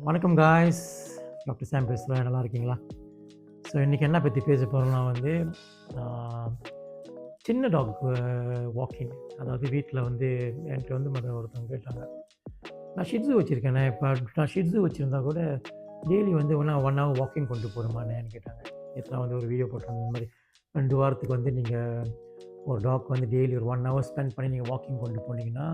வணக்கம் guys, doctor சாம் பேசுகிறேன். நல்லா இருக்கீங்களா? ஸோ இன்றைக்கி என்ன பற்றி பேச போகிறோம்னா ஆஹ், சின்ன டாக் வாக்கிங். அதாவது வீட்டில் என்கிட்ட ஒருத்தவங்க கேட்டாங்க, நான் ஷிட்ஸு வச்சுருக்கேனே. இப்போ நான் ஷிட்ஸு வச்சுருந்தா கூட டெய்லி ஒன் ஹவர் வாக்கிங் கொண்டு போகணுமான்னு கேட்டாங்க. நேற்று நான் ஒரு வீடியோ போட்டிருந்தேன். இந்த மாதிரி 2 வாரத்துக்கு நீங்கள் ஒரு டாக் டெய்லி ஒரு 1 ஹவர் ஸ்பெண்ட் பண்ணி நீங்கள் வாக்கிங் கொண்டு போனீங்கன்னா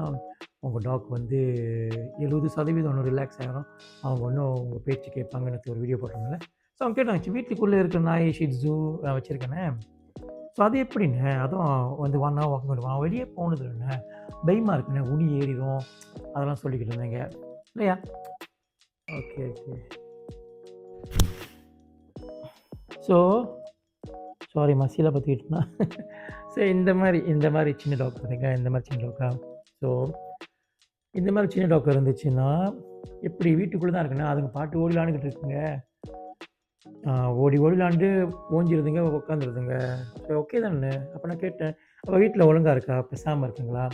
உங்கள் டாக் 70% ஒன்றும் ரிலாக்ஸ் ஆகிடும். அவங்க உங்கள் பேச்சு கேட்பாங்கன்னு ஒரு வீடியோ போட்டிருந்தேன்ல. ஸோ அவங்க கேட்டாங்க, வீட்டுக்குள்ளே இருக்கிற நாய் ஷிட்ஸு நான் வச்சுருக்கேனே, ஸோ அது எப்படிண்ணே? அதுவும் 1 ஹவர் வாக்கிங் கொண்டு வெளியே போனது இல்லைண்ணே, பயமாக இருக்குண்ணே, உனி ஏறிடும், அதெல்லாம் சொல்லிக்கிட்டு இருந்தேங்க இல்லையா? Okay okay. ஸோ சாரி, மசியில் பற்றிக்கிட்டுனா. ஸோ இந்த மாதிரி சின்ன டாக் பார்த்தீங்க, இந்த மாதிரி சின்ன டாக்கா. ஸோ இந்த மாதிரி சின்ன டாக் இருந்துச்சுன்னா எப்படி வீட்டுக்குள்ளே தான் இருக்குண்ணா, அதுங்க பாட்டு ஓடி விளாண்டுக்கிட்டு இருக்குங்க. ஓடி விளாண்டு ஓஞ்சிருதுங்க, உட்காந்துருதுங்க. ஸோ ஓகே தானே. அப்போ நான் கேட்டேன், அப்போ வீட்டில் ஒழுங்காக இருக்கா, பேசாமல் இருக்குங்களா,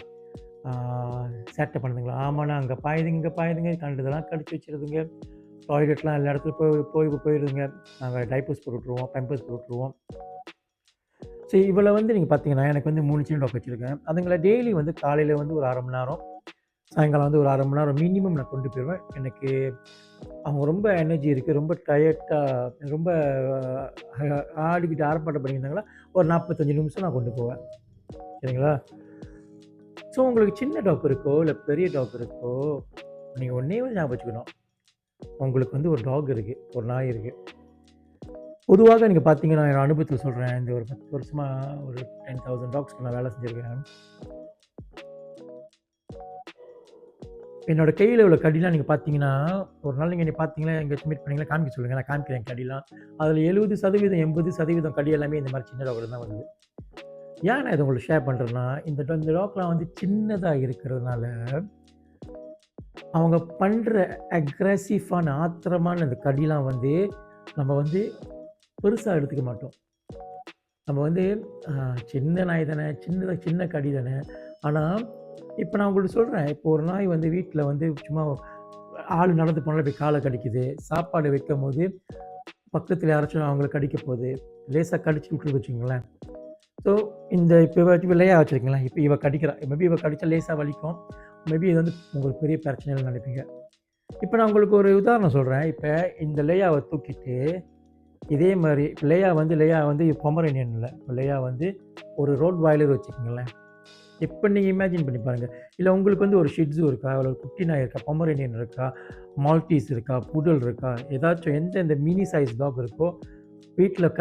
சேட்டை பண்ணுதுங்களா? ஆமாண்ணா, அங்கே பாயுதுங்க இங்கே பாயுதுங்க, கண்டதெல்லாம் கடிச்சு வச்சுருதுங்க, டாய்லெட்லாம் எல்லா இடத்துலையும் போயிடுதுங்க. நாங்கள் டைப்பர்ஸ் போட்டு விட்ருவோம், பெம்பர்ஸ் போட்டு விட்ருவோம். ஸோ இவளை நீங்கள் பார்த்தீங்கன்னா, எனக்கு 3 சின்ன டாக் வச்சுருக்கேன். அதுங்களை டெய்லி காலையில் ஒரு 1/2 மணி நேரம், சாயங்காலம் ஒரு 1/2 மணி நேரம் மினிமம் நான் கொண்டு போயிடுவேன். எனக்கு அவங்க ரொம்ப எனர்ஜி இருக்குது, ரொம்ப டயர்டாக, ரொம்ப ஆடிக்கிட்டு ஆர்ப்பாட்டம் பண்ணியிருந்தாங்களா, ஒரு 45 நிமிஷம் நான் கொண்டு போவேன். சரிங்களா? ஸோ உங்களுக்கு சின்ன டாக் இருக்கோ இல்லை பெரிய டாக் இருக்கோ, நீங்கள் ஒன்றே ஞாபகம் வச்சுக்கணும், உங்களுக்கு ஒரு டாக் இருக்குது, ஒரு நாய் இருக்குது. பொதுவாக நீங்கள் பார்த்தீங்கன்னா, என் அனுபவத்தில் சொல்கிறேன், இந்த ஒரு 10 வருஷமாக ஒரு 10,000 டாக்ஸ்க்கு நான் வேலை செஞ்சுருக்கேன். என்னோடய கையில் உள்ள கடிலாம் நீங்கள் பார்த்தீங்கன்னா, ஒரு நாள் நீங்கள் பார்த்தீங்களா, எங்கேயாச்சும் மீட் பண்ணிங்களா, காமிக்க சொல்லுங்கள், நான் காமிக்கிறேன் கடிலாம். அதில் 70%, 80% கடி எல்லாமே இந்த மாதிரி சின்ன டாக்ல தான் வருது. ஏன் நான் இதை உங்களுக்கு ஷேர் பண்ணுறேன்னா, இந்த டாக்லாம் சின்னதாக இருக்கிறதுனால அவங்க பண்ணுற அக்ரெசிவான ஆத்திரமான அந்த கடிலாம் நம்ம பெருசாக எடுத்துக்க மாட்டோம். நம்ம சின்ன நாய் தானே, சின்ன கடி தானே. ஆனால் இப்போ நான் உங்களுக்கு சொல்கிறேன், இப்போ ஒரு நாய் வீட்டில் சும்மா ஆள் நடந்து போனாலும் போய் காலை கடிக்குது, சாப்பாடு வைக்கும் போது பக்கத்தில் யாராச்சும் அவங்கள கடிக்க போகுது, லேசாக கடிச்சு விட்டுரு வச்சுக்கோங்களேன். ஸோ இப்போ லேயாக வச்சுருக்கீங்களேன், இப்போ இவ கடிக்கிறா, மேபி இவ கடித்தா லேசாக வலிக்கும், மேபி இது உங்களுக்கு பெரிய பிரச்சனைகள் நினைப்பீங்க. இப்போ நான் உங்களுக்கு ஒரு உதாரணம் சொல்கிறேன். இப்போ இந்த லேயாவை தூக்கிட்டு இதே மாதிரி லேயா பொமரேனியன் இல்லை, இப்போ லேயா ஒரு ரோட் வாயிலர் வச்சுக்கோங்களேன். இப்போ நீங்கள் இமேஜின் பண்ணி பாருங்கள், இல்லை உங்களுக்கு ஒரு ஷிட்ஸு இருக்கா, ஒரு குட்டி நாய் இருக்கா, பொமரேனியன் இருக்கா, மால்டீஸ் இருக்கா, புடல் இருக்கா, ஏதாச்சும் எந்த மினி சைஸ் டாக் இருக்கோ, வீட்டில்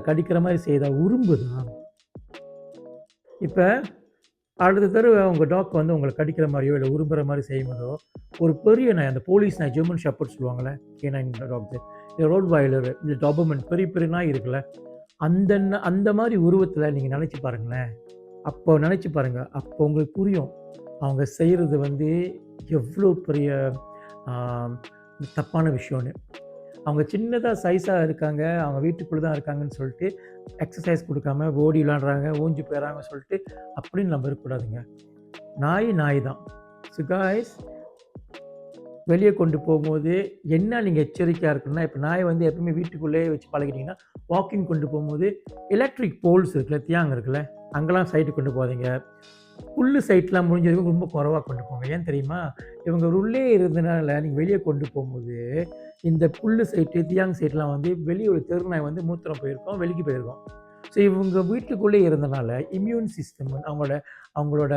கடிக்கிற மாதிரி செய்தா, உரும்புதான். இப்போ அடுத்த தடவை உங்கள் டாக் உங்களை கடிக்கிற மாதிரியோ இல்லை உரும்புற மாதிரி செய்யும்போதோ, ஒரு பெரிய நாய், அந்த போலீஸ் நாய், ஜெர்மன் ஷெப்பர்ட் சொல்லுவாங்களே, கேனைன் டாக்ஸு, இல்லை ரோட் வாயிலர், இல்லை டாபர்மேன், பெரிய பெரிய நாய் இருக்குல்ல, அந்த மாதிரி உருவத்தில் நீங்கள் நினச்சி பாருங்களேன். அப்போ நினச்சி பாருங்கள், அப்போ உங்களுக்கு புரியும் அவங்க செய்கிறது எவ்வளோ பெரிய தப்பான விஷயம்னு. அவங்க சின்னதாக சைஸாக இருக்காங்க, அவங்க வீட்டுக்குள்ளே தான் இருக்காங்கன்னு சொல்லிட்டு எக்ஸசைஸ் கொடுக்காம ஓடி விளாடுறாங்க, ஊஞ்சி போயிடறாங்க சொல்லிட்டு அப்படின்னு நம்ம இருக்கக்கூடாதுங்க. நாய் தான். ஸோ காய்ஸ், வெளியே கொண்டு போகும்போது என்ன நீங்கள் எச்சரிக்கையாக இருக்கணும்னா, இப்போ நாய் எப்பவுமே வீட்டுக்குள்ளேயே வச்சு பழகிட்டிங்கன்னா, வாக்கிங் கொண்டு போகும்போது எலக்ட்ரிக் போல்ஸ் இருக்குல்ல, தியாங்க இருக்குல்ல, அங்கெல்லாம் சைட்டு கொண்டு போகாதீங்க. புல்லு சைட்லாம் முடிஞ்சதுக்கு ரொம்ப குறைவாக கொண்டு போங்க. ஏன் தெரியுமா? இவங்க உள்ளே இருந்தனால நீங்கள் வெளியே கொண்டு போகும்போது இந்த புல்லு சைட்டு, தியாங் சைட்லாம் வெளியே ஒரு தெருநாய் மூத்திரம் போயிருக்கோம், வெளிக்கு போயிருக்கோம். ஸோ இவங்க வீட்டுக்குள்ளே இருந்தனால இம்யூன் சிஸ்டம், அவங்களோட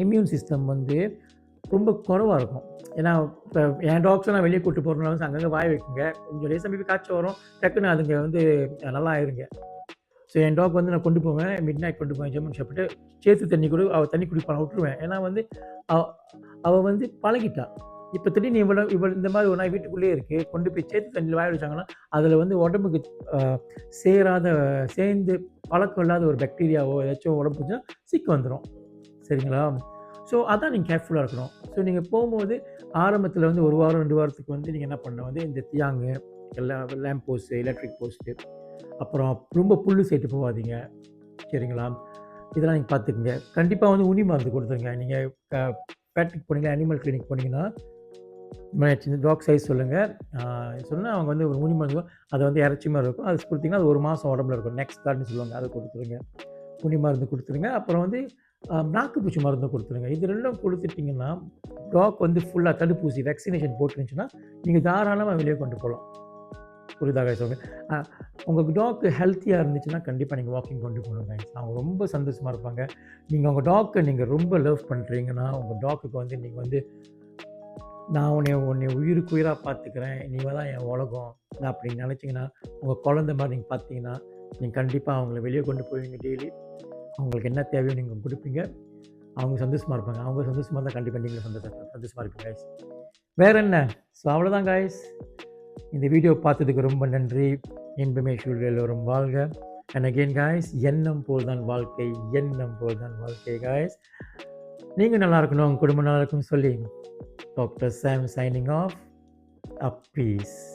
இம்யூன் சிஸ்டம் ரொம்ப குறைவாக இருக்கும். ஏன்னா இப்போ என் டாக்ஸ்லாம் வெளியே கூப்பிட்டு போகிறதுனால அங்கங்கே வாய் வைக்குங்க, கொஞ்சம் லேசாக மேபி காய்ச்சல் வரும், டக்குன்னு அதுங்க நல்லா ஆயிருங்க. ஸோ என் டாக் நான் கொண்டு போவேன், மிட் நைட் கொண்டு போவேன், ஜெர்மன் ஷெப்பர்டு, சேத்து தண்ணி கூட அவள் தண்ணி குடிப்பான், விட்டுருவேன். ஏன்னா அவள் பழகிட்டா. இப்போ திடீர்னு இவள் இந்த மாதிரி ஒரு நாய் வீட்டுக்குள்ளேயே இருக்குது, கொண்டு போய் சேத்து தண்ணியில் வாய வச்சாங்கன்னா அதில் உடம்புக்கு சேர்ந்து பழக்கம் இல்லாத ஒரு பாக்டீரியாவோ ஏதாச்சும் உடம்பு போச்சுன்னா சிக்கு வந்துடும். சரிங்களா? ஸோ அதான் நீங்கள் கேர்ஃபுல்லாக இருக்கணும். ஸோ நீங்கள் போகும்போது ஆரம்பத்தில் 1 வாரம் 2 வாரத்துக்கு நீங்கள் என்ன பண்ணணும், இந்த தியாங்கு, எல்லாம் லேம்ப் போஸ்ட்டு, எலக்ட்ரிக் போஸ்ட்டு, அப்புறம் ரொம்ப புல்லு சைட்டு போகாதீங்க. சரிங்களா? இதெல்லாம் நீங்கள் பார்த்துக்குங்க. கண்டிப்பாக உனி மருந்து கொடுத்துருங்க. நீங்கள் பேட்ரிக் போனீங்கன்னா, அனிமல் கிளினிக் போனீங்கன்னா சின்ன டாக் சைஸ் சொல்லுங்கள் சொன்னால் அவங்க வந்து ஒரு முனி மருந்து அதை வந்து இறைச்சி மாதிரி இருக்கும். அது கொடுத்தீங்கன்னா அது 1 மாதம் உடம்புல இருக்கும். நெக்ஸ்ட் கார்டுன்னு சொல்லுவாங்க, அதை கொடுத்துருங்க. முனி மருந்து கொடுத்துருங்க. அப்புறம் வந்து நாக்குப்பூச்சி மருந்து கொடுத்துருங்க. இது 2ம் கொடுத்துட்டிங்கன்னா டாக் வந்து ஃபுல்லாக தடுப்பூசி வேக்சினேஷன் போட்டுருந்துச்சுன்னா நீங்கள் தாராளமாக வெளியே கொண்டு போகலாம். புரியுதா கைஸ்? ஓகே. உங்கள் டாக் ஹெல்த்தியாக இருந்துச்சுன்னா கண்டிப்பாக நீங்கள் வாக்கிங் கொண்டு போகணும் கைஸ். அவங்க ரொம்ப சந்தோஷமாக இருப்பாங்க. நீங்கள் உங்கள் டாக்கை நீங்கள் ரொம்ப லவ் பண்ணுறீங்கன்னா உங்கள் டாக்குக்கு வந்து நீங்கள் வந்து நான் உன்னை உயிருக்கு உயிராக பார்த்துக்கிறேன், நீ தான் என் உலகம் அப்படின்னு நினச்சிங்கன்னா உங்கள் குழந்த மாதிரி நீங்கள் பார்த்தீங்கன்னா நீங்கள் கண்டிப்பாக அவங்கள வெளியே கொண்டு போவீங்க. டெய்லி அவங்களுக்கு என்ன தேவையோ நீங்கள் கொடுப்பீங்க. அவங்க சந்தோஷமாக இருப்பாங்க. அவங்க சந்தோஷமாக இருந்தால் கண்டிப்பாக நீங்களும் சந்தோஷமாக இருப்பீங்க கைஸ். வேறு என்ன? ஸோ அவ்வளோதான் கைஸ். இந்த வீடியோ பார்த்ததுக்கு ரொம்ப நன்றி. இன்பமே சூழல் எல்லோரும் வாழ்க. அண்ட் அகெயின் கைஸ், எண்ணம் போல் தான் வாழ்க்கை, எண்ணம் போல் தான் வாழ்க்கை கைஸ். நீங்கள் நல்லா இருக்கணும், உங்கள் குடும்பம் நல்லா இருக்குன்னு சொல்லி doctor Sam signing off. A peace.